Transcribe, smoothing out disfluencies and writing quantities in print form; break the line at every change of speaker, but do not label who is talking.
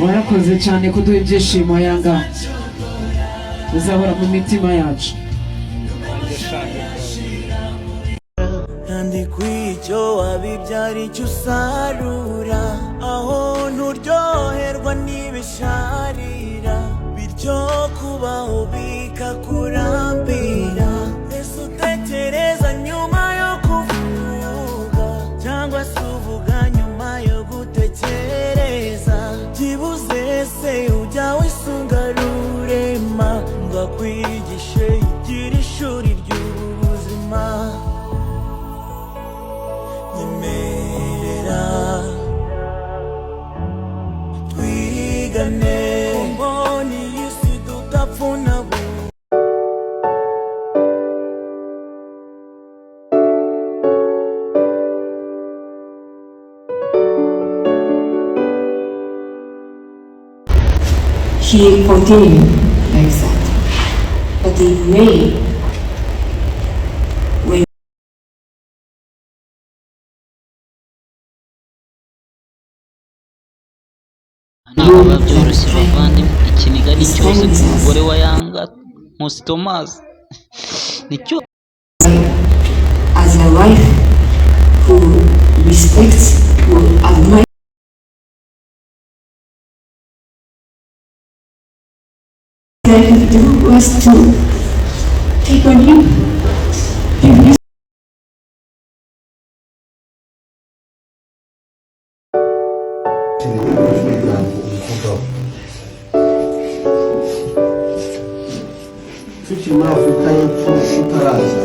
warakoze cyane kuduha ibyishimo Yanga uzahora mu mitima yacu
kandi kwicyo wabibyari icyo usarura aho nturyoherwa n'ibisharira bityo kubaho bikakurambira ese utekereza nyuma yo kuvuga cyangwa se uvuga nyuma yo gutekereza byibuze se ujya wisunga rurema ngo akwigishe igira ishuri ry'ubuzima nyemerera twigane mboni y'isi tudapfuna
He continued like that, but in May, when
ntabwo biba byoroshye bavandimwe ikiniga ni cyose ku mugore wa Yanga Nkusi Thomas nicyo
as a wife who respects, who admires do was to take on him.
Tutti muri Afurika y'Epfo tutaraza